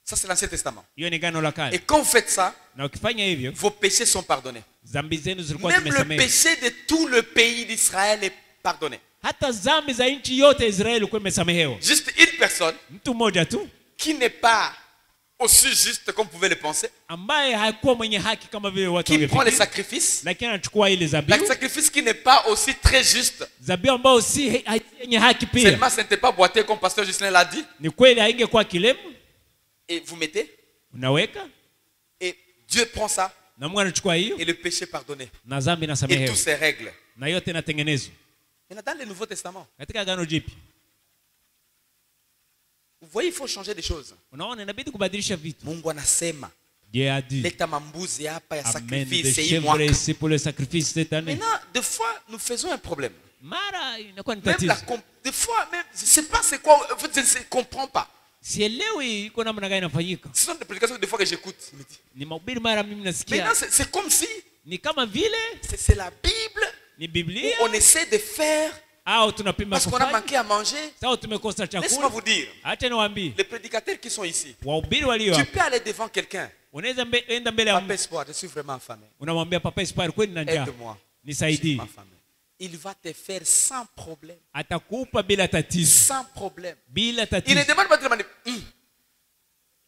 Ça c'est l'Ancien Testament. Hiyo ni Agano la Kale. Et quand vous faites ça, na ukifanya hivyo, vos péchés sont pardonnés. Dhambi zenu zilikuwa zimesamehewa. Même le péché de tout le pays d'Israël est pardonné. Hata dhambi za nchi yote Israeli ilikuwa imesamehewa. Juste une personne mtu mmoja tu qui n'est pas aussi juste comme vous pouvez le penser, ambaye hakuwa mwenye haki kama vile watu qui prend les sacrifices, lakini anachukua ile zabihu, le sacrifice qui n'est pas aussi très juste, zabihu ambayo si yenye haki pia, seulement ce n'était pas boité comme pasteur Justin l'a dit, ni kweli haingekuwa kilemu, et vous mettez, unaweka, et Dieu prend ça, na Mungu anachukua hiyo, et le péché pardonné, na dhambi inasamehewa, et toutes ces règles, na yote inatengenezwa. Dans le Nouveau Testament, katika Agano Jipya, vous voyez, il faut changer des choses. Unaona inabidi kubadilisha vitu. Mungu anasema, Dieu a dit, leta mambuzi hapa ya sacrifice hii mwaka. C'est pour le sacrifice cette année. Maintenant, des fois, nous faisons un problème. Mara inakuwa ni Même tatizo. des fois, même, je ne sais pas c'est quoi, en fait, je ne comprends pas. Sielewi iko namna gani inafanyika. Ce sont des prédications des fois que j'écoute. Ni mahubiri mara mimi nasikia. Maintenant, c'est comme si, ni kama vile, c'est la Bible, ni Biblia, où on essaie de faire, parce qu'on a manqué à manger. Laisse-moi vous dire, les prédicateurs qui sont ici, tu peux aller devant quelqu'un. Papa Espoir, je suis vraiment affamé. Aide-moi. Il va te faire sans problème. Sans problème. Il ne demande pas de demander.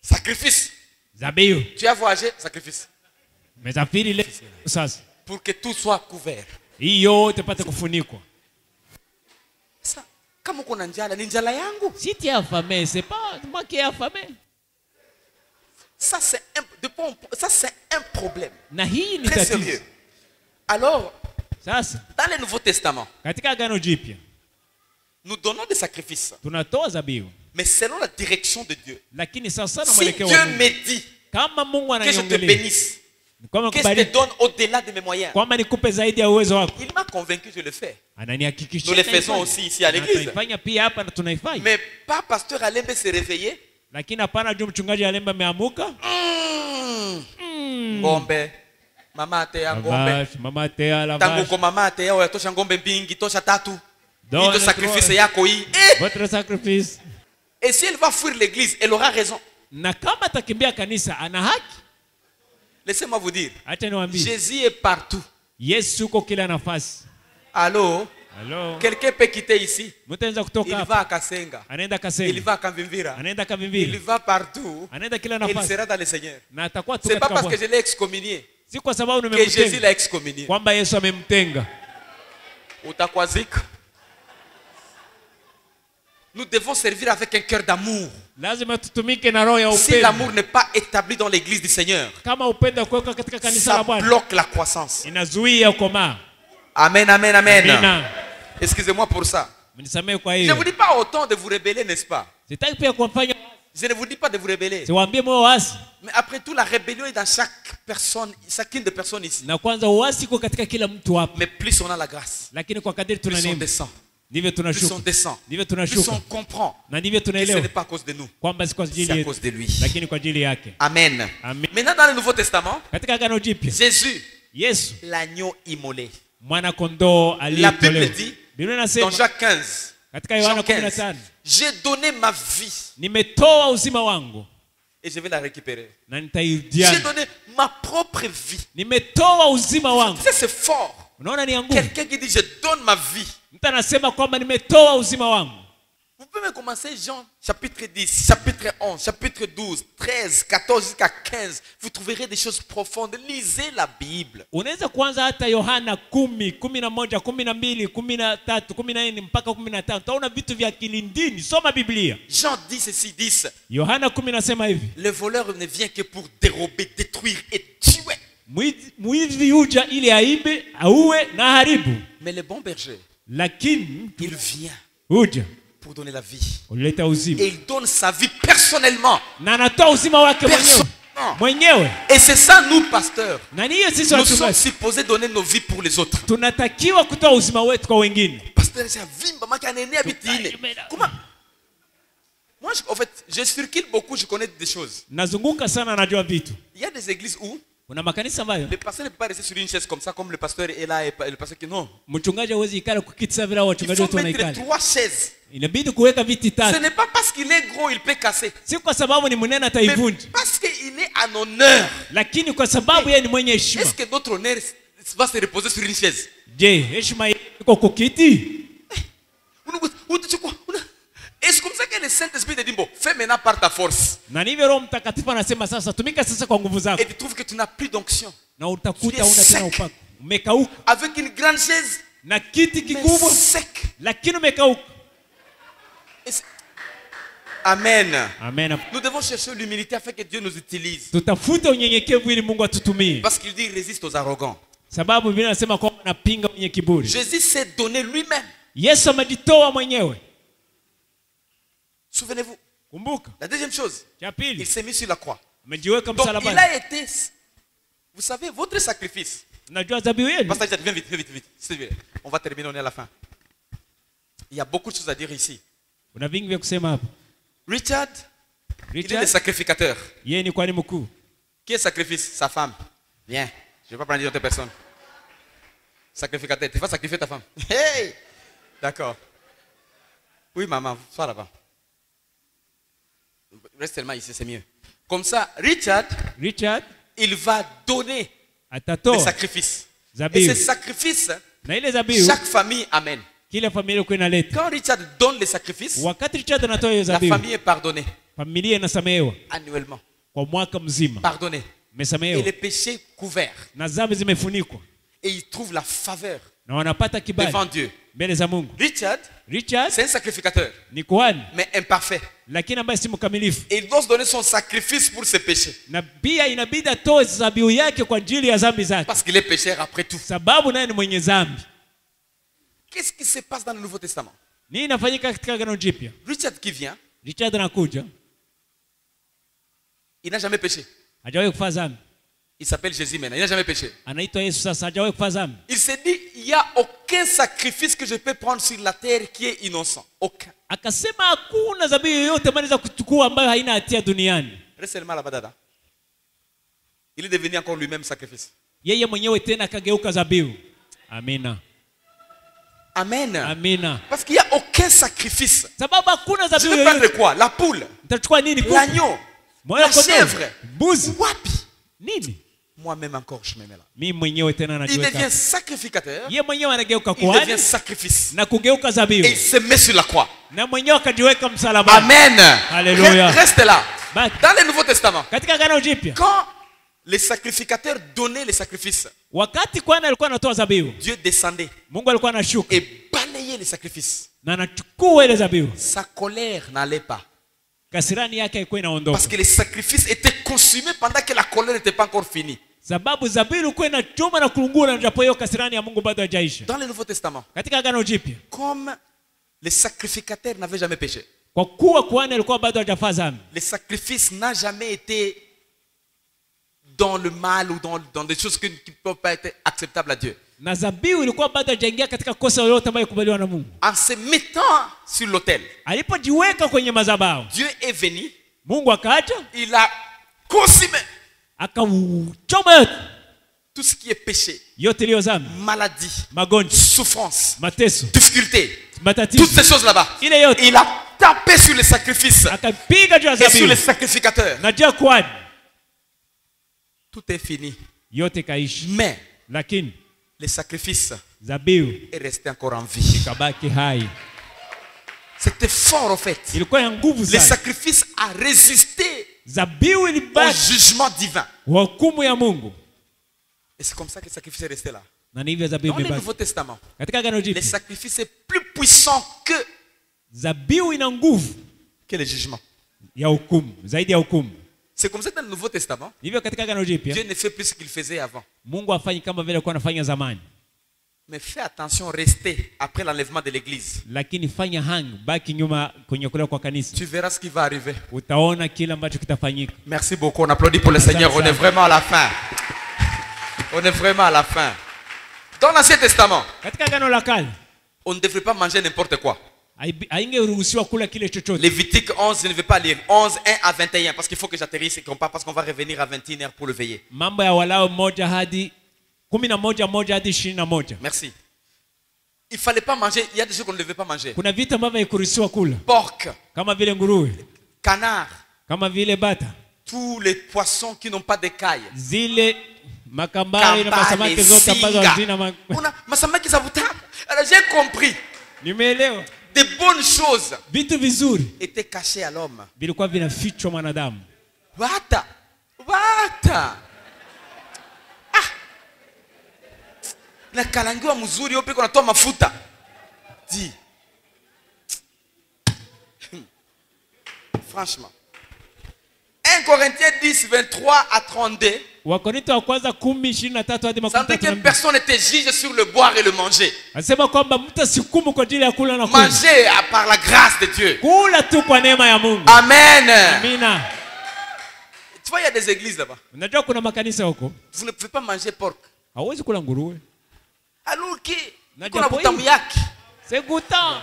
Sacrifice. Tu as voyagé, sacrifice. Pour que tout soit couvert. Ça, kama uko na njala, ni njala yangu. Si tu es affamé, c'est pas moi qui est affamé. Ça c'est un problème. Na hii ni très sérieux. Alors, sasa dans le Nouveau Testament, katika Agano Jipya, nous donnons des sacrifices. Tunatoa zabihu. Mais selon la direction de Dieu. Lakini sasa na si mwelekeo Dieu wa Mungu. me dit kama Mungu que je te ananiongelea, bénisse, que je te donne au-delà de mes moyens, kwamba nikupe zaidi ya uwezo wako, il m'a convaincu, je le fais. Ananihakikishia Nous le faisons aussi ici à l'église. Tunaifanya pia hapa na tunaifanya. Mais pas pasteur Alembe se réveiller. Lakini hapana juu mchungaji Alembe ameamuka. Ngombe. Mama atea ngombe. Mama atea la tangu kwa mama atea oyatosha ngombe mbingi tosha tatu. Ndio sacrifice yako hii. Votre sacrifice. Et si elle va fuir l'église, elle aura raison. Na kama atakimbia kanisa ana haki. Laissez-moi vous dire. Acha niwaambie. Jésus est partout. Yesu uko kila nafasi. Allô? Allô? Quelqu'un peut quitter ici. Il va à Kasenga. Anaenda Kasenga. Il va à Kamvimvira. Anaenda Kamvimvira. Il va partout. Anaenda kila nafasi. Il sera dans le Seigneur. Na atakuwa tu c'est pas parce que je l'ai excommunié. Si kwa sababu que nimemtenga. Jésus l'a excommunié. Kwamba Yesu amemtenga. Utakwazika. Nous devons servir avec un cœur d'amour. Lazima tutumike na roho ya upendo. Si l'amour n'est pas établi dans l'église du Seigneur, kama upendo kuweka katika kanisa la Bwana, ça bloque la croissance. Inazuia ukomaa. Amen, amen, amen. Amina. Excusez-moi pour ça. Mnisamehe kwa Je hiyo. ne vous dis pas autant de vous rebeller, n'est-ce pas? Sitaki pia kufanya. Je ne vous dis pas de vous rebeller. Siwaambie moyo wasi. Mais après tout, la rébellion est dans chaque personne, chacune des personnes ici. Na kwanza uasi uko katika kila mtu hapa. Mais plus on a la grâce, lakini kwa kadiri tuna plus on neema, descend. ndivyo Plus on tunashuka. descend. Ndivyo Plus tunashuka. on comprend Na ndivyo que ce tunaelewa n'est pas à cause de nous, kwamba si kwa ajili c'est à yetu, cause de lui. lakini kwa ajili yake. Amen. Amen. Maintenant dans le Nouveau Testament, Katika Agano Jipya, Jésus, Yesu, l'agneau immolé. mwana kondoo La Bible aliyetolewa. dit Biblia dans inasema Jacques 15, katika Yohana Jean 15, 15, j'ai donné ma vie nimetoa uzima wangu et je vais la récupérer. na J'ai nitairudia. donné ma propre vie. Nimetoa uzima wangu. C'est fort. Unaona ni nguvu. Quelqu'un qui dit je donne ma vie. Mtu anasema kwamba nimetoa uzima wangu. Vous pouvez commencer Jean chapitre 10, chapitre 11, chapitre 12, 13, 14 jusqu'à 15. Vous trouverez des choses profondes. Lisez la Bible. Unaweza kuanza hata Yohana 10, 11, 12, 13, 14 mpaka 15. Utaona vitu vya kilindini. Soma Biblia. Jean 10 ceci 10. Yohana 10 nasema hivi. Le voleur ne vient que pour dérober, détruire et tuer. Mwizi huja ili aibe, auwe na haribu. Mais le bon berger, lakini il vient huja pour donner la vie. kuleta uzima. Et il donne sa vie personnellement. Na anatoa uzima wake mwenyewe. Et c'est ça nous pasteurs. Nous sommes supposés donner nos vies pour les autres. Tunatakiwa kutoa uzima wetu kwa wengine. Pasteur, c'est vimba maki anene abitine. Comment? Moi, en fait, je circule beaucoup, je connais des choses. Nazunguka sana najua vitu. Il y a des églises où kuna makanisa ambayo le pasteur ne peut pas rester sur une chaise comme ça comme le pasteur est là et le pasteur qui non. Mchungaji hawezi ikala kukitisa vile wachungaji wote wanaikala. Il faut mettre 3 chaises. Inabidi kuweka viti tatu. Ce n'est pas parce qu'il est gros il peut casser. Si kwa sababu ni mnene ataivunja. Parce qu'il est en honneur. Lakini kwa sababu yeye ni mwenye heshima. Est-ce que notre honneur va se reposer sur une chaise? Je, heshima iko kwa kiti? Et c'est comme ça que le Saint-Esprit te dit bon, fais maintenant par ta force. Na ndivyo Roho Mtakatifu anasema sasa tumika sasa kwa nguvu zako. Et tu trouves que tu n'as plus d'onction. Na utakuta una tena upako. Umekauka. Avec une grande chaise. Na kiti kikubwa. Lakini umekauka. Amen. Amen. Nous devons chercher l'humilité afin que Dieu nous utilise. Tutafuta unyenyekevu ili Mungu atutumie. Parce qu'il dit résiste aux arrogants. Sababu Biblia inasema kwamba anapinga wenye kiburi. Jésus s'est donné lui-même. Yesu amejitoa mwenyewe. Souvenez-vous. Kumbuka. La deuxième chose. Il s'est mis sur la croix. Donc il a été, vous savez, votre sacrifice. Pasteur, viens vite, vite, vite. On va terminer, on est à la fin. Il y a beaucoup de choses à dire ici. Richard, il est le sacrificateur. Qui est sacrifice? Sa femme. Viens, je ne vais pas prendre une autre personne. Sacrificateur, tu vas sacrifier ta femme. Hey! D'accord. Oui, maman, sois là-bas. Reste seulement ici, c'est mieux. Comme ça, Richard, il va donner le sacrifice. Et ce sacrifice, chaque famille amène. Quand Richard donne le sacrifice, la famille est pardonnée. Annuellement. Pardonnée. Et les péchés couverts. Et il trouve la faveur devant Dieu. Richard, c'est un sacrificateur, mais imparfait. Et il doit se donner son sacrifice pour ses péchés. Parce qu'il est pécheur après tout. Qu'est-ce qui se passe dans le Nouveau Testament? Richard qui vient, il n'a jamais péché. Il s'appelle Jésus maintenant. Il n'a jamais péché. Il s'est dit, il n'y a aucun sacrifice que je peux prendre sur la terre qui est innocent. Aucun. Reste seulement là-bas, dada. Il est devenu encore lui-même sacrifice. Amen. Amen. Parce qu'il n'y a aucun sacrifice. Je vais prendre quoi? La poule, l'agneau, la chèvre, wapi. Moi-même encore je me mets là. Il devient sacrificateur. Il devient sacrifice. Et il se met sur la croix. Amen. Alléluia. Reste là. Dans le Nouveau Testament, quand les sacrificateurs donnaient les sacrifices, Dieu descendait et balayait les sacrifices. Sa colère n'allait pas. Parce que les sacrifices étaient consumés pendant que la colère n'était pas encore finie. Dans le Nouveau Testament, comme les sacrificateurs n'avaient jamais péché, les sacrifices n'ont jamais été dans le mal ou dans des choses qui ne peuvent pas être acceptables à Dieu. En se mettant sur l'autel, Dieu est venu, il a consumé tout ce qui est péché, maladie, souffrance, difficulté, toutes ces choses là-bas. Il a tapé sur les sacrifices et sur les sacrificateurs. Tout est fini. Mais les sacrifices est resté encore en vie. C'était fort en fait. Les sacrifices a résisté au jugement divin. Et c'est comme ça que le sacrifice est resté là. Dans le Nouveau Testament, les sacrifices est plus puissant que les jugements. C'est comme ça dans le Nouveau Testament. Dieu ne fait plus ce qu'il faisait avant. Mais fais attention, restez après l'enlèvement de l'église. Tu verras ce qui va arriver. Merci beaucoup, on applaudit pour le Seigneur. On est vraiment à la fin. On est vraiment à la fin. Dans l'Ancien Testament, on ne devrait pas manger n'importe quoi. Lévitique 11, je ne vais pas lire. 11, 1 à 21, parce qu'il faut que j'atterrisse et qu'on part, parce qu'on va revenir à 21h pour le veiller. Merci. Il ne fallait pas manger, il y a des choses qu'on ne devait pas manger. Porc, canard, tous les poissons qui n'ont pas d'écailles. Kambale, singa. Alors j'ai compris. Des bonnes choses étaient cachées à l'homme. Bata. Na kalangiwa mzuri yope kuna toa mafuta. Dis. Franchement. 1 Corinthiens 10, 23 à 32. Ça veut dire que personne n'était juge sur le boire et le manger. Manger par la grâce de Dieu. Amen. Tu vois, il y a des églises là-bas. Vous ne pouvez pas manger porc. Alors que c'est goûtant.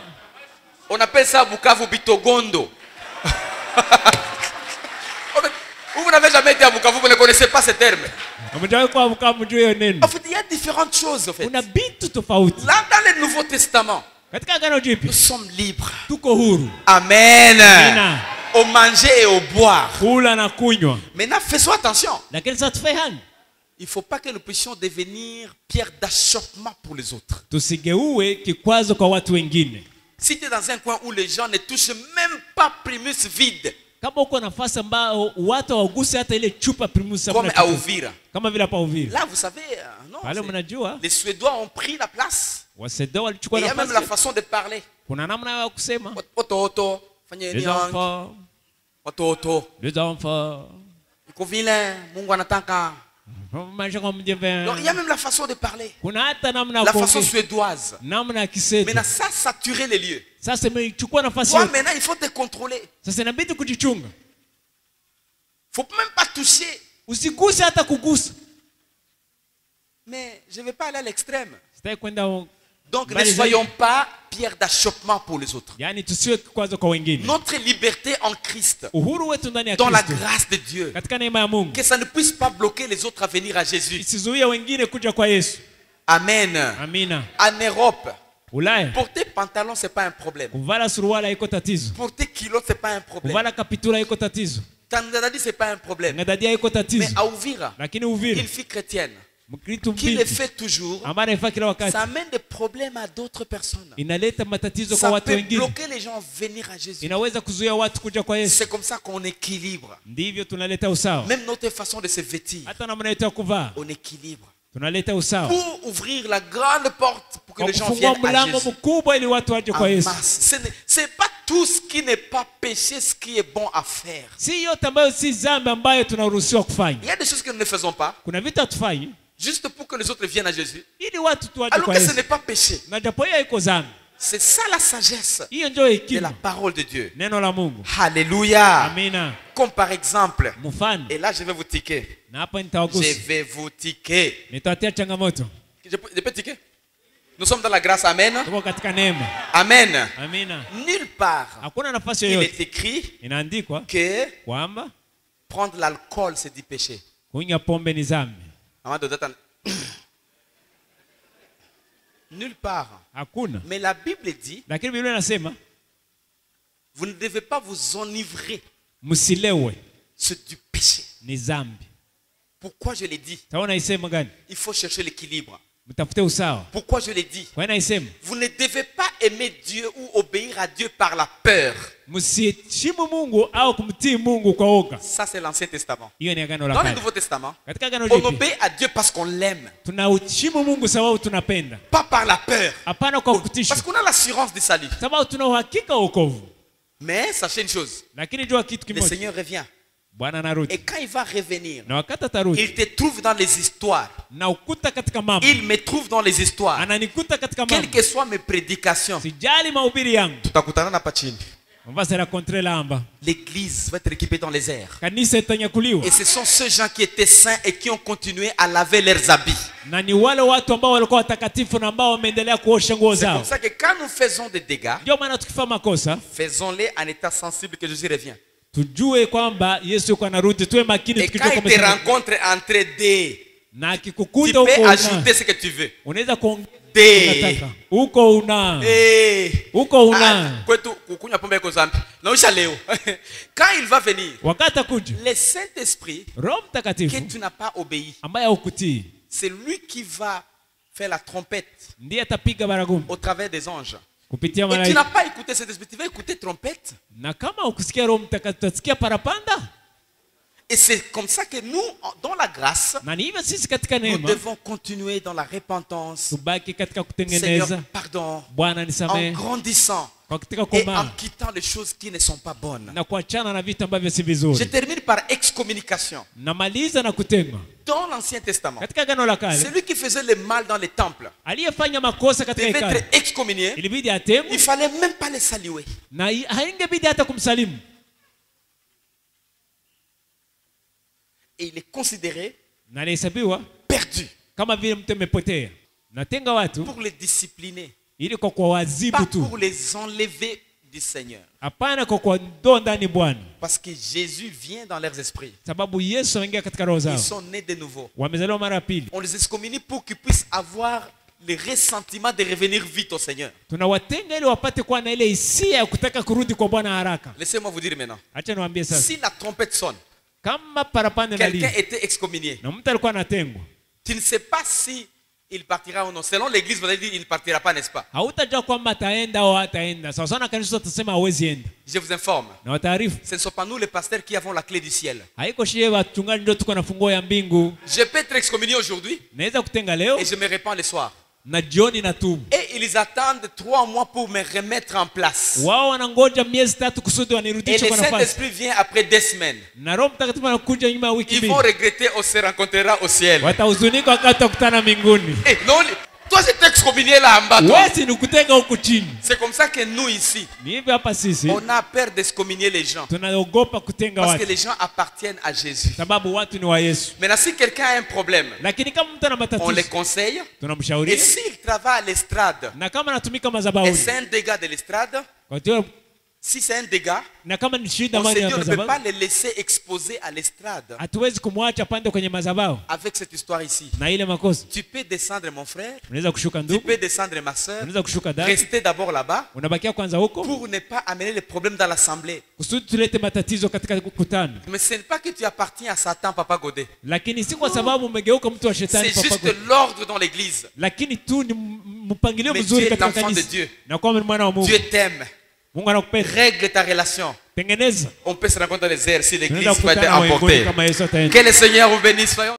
On appelle ça Bukavu Bitogondo. Vous n'avez jamais été à Bukavu, vous ne connaissez pas ce terme. En fait, il y a différentes choses. En fait. Là, dans le Nouveau Testament, nous sommes libres. Amen. Au manger et au boire. Maintenant, faisons attention. Il ne faut pas que nous puissions devenir pierre d'achoppement pour les autres. Si tu es dans un coin où les gens ne touchent même pas primus vide, comme à Uvira. Là, vous savez, non, les Suédois ont pris la place. Et il y a même la façon de parler. Les enfants. Les enfants. Donc, il y a même la façon de parler. La façon suédoise. Maintenant, ça saturait les lieux. Toi, maintenant, il faut te contrôler. Il ne faut même pas toucher. Mais je ne vais pas aller à l'extrême. Donc, ne soyons pas pierre d'achoppement pour les autres. Notre liberté en Christ, dans la grâce de Dieu, que ça ne puisse pas bloquer les autres à venir à Jésus. Amen. En Europe, porter pantalon, ce n'est pas un problème. Porter culotte, ce n'est pas un problème. Canada dit ce n'est pas un problème. Mais à Uvira, une fille chrétienne qui le fait toujours, ça amène des problèmes à d'autres personnes. Ça peut bloquer les gens à venir à Jésus. C'est comme ça qu'on équilibre. Même notre façon de se vêtir, on équilibre. Pour ouvrir la grande porte pour que les gens viennent à Jésus. Ce n'est pas tout ce qui n'est pas péché, ce qui est bon à faire. Il y a des choses que nous ne faisons pas. Juste pour que les autres viennent à Jésus. Alors que ce n'est pas péché. C'est ça la sagesse de la parole de Dieu. Alléluia. Comme par exemple, et là je vais vous tiquer. Je vais vous tiquer. Je peux tiquer? Nous sommes dans la grâce. Amen. Amen. Nulle part il est écrit que prendre l'alcool c'est du péché. Nulle part. Mais la Bible dit, vous ne devez pas vous enivrer. C'est du péché. Pourquoi je l'ai dit? Il faut chercher l'équilibre. Pourquoi je l'ai dit? Vous ne devez pas aimer Dieu ou obéir à Dieu par la peur. Ça c'est l'Ancien Testament. Dans le Nouveau Testament, on obéit à Dieu parce qu'on l'aime. Pas par la peur. Parce qu'on a l'assurance du salut. Mais sachez une chose. Le Seigneur revient. Et quand il va revenir, il te trouve dans les histoires. Il me trouve dans les histoires. Quelles que soient mes prédications, on va se rencontrer là en bas. L'église va être équipée dans les airs. Et ce sont ceux gens qui étaient saints et qui ont continué à laver leurs habits. C'est comme ça que quand nous faisons des dégâts, faisons-les en état sensible que Jésus revient. Et quand il te rencontre entre deux, tu peux ajouter ce que tu veux. Quand il va venir, le Saint-Esprit que tu n'as pas obéi, c'est lui qui va faire la trompette au travers des anges. Et tu n'as pas écouté cet esprit, tu vas écouter trompette. Et c'est comme ça que nous, dans la grâce, nous devons continuer dans la repentance. Seigneur, pardon, en grandissant et en quittant les choses qui ne sont pas bonnes. Je termine par excommunication. Dans l'Ancien Testament, celui qui faisait le mal dans les temples devait être excommunié. Il ne fallait même pas le saluer. Et il est considéré perdu. Pour les discipliner, pas pour les enlever du Seigneur. Parce que Jésus vient dans leurs esprits. Ils sont nés de nouveau. On les excommunie pour qu'ils puissent avoir le ressentiment de revenir vite au Seigneur. Laissez-moi vous dire maintenant. Si la trompette sonne, quelqu'un était excommunié, tu ne sais pas si il partira ou non. Selon l'église, vous allez dire il ne partira pas, n'est-ce pas? Je vous informe. Ce ne sont pas nous les pasteurs qui avons la clé du ciel. Je peux être excommunié aujourd'hui et je me répands le soir. Et ils attendent 3 mois pour me remettre en place. Et le Saint-Esprit vient après 2 semaines. Ils vont regretter, on se rencontrera au ciel. Et non, toi c'est excommunié là en bas. C'est comme ça que nous ici, on a peur d'excommunier les gens. Parce que les gens appartiennent à Jésus. Maintenant si quelqu'un a un problème, on les conseille. Et s'il travaille à l'estrade, et c'est un dégât de l'estrade, si c'est un dégât, on se dit on ne peut pas les laisser exposer à l'estrade. Avec cette histoire ici, tu peux descendre mon frère, tu peux descendre ma soeur, rester d'abord là-bas pour ne pas amener les problèmes dans l'assemblée. Mais ce n'est pas que tu appartiens à Satan, Papa Godet. C'est juste l'ordre dans l'église. Mais tu es l'enfant de Dieu. Dieu t'aime. Règle ta relation. On peut se rencontrer dans les airs si l'église va être emportée. Que le Seigneur vous bénisse.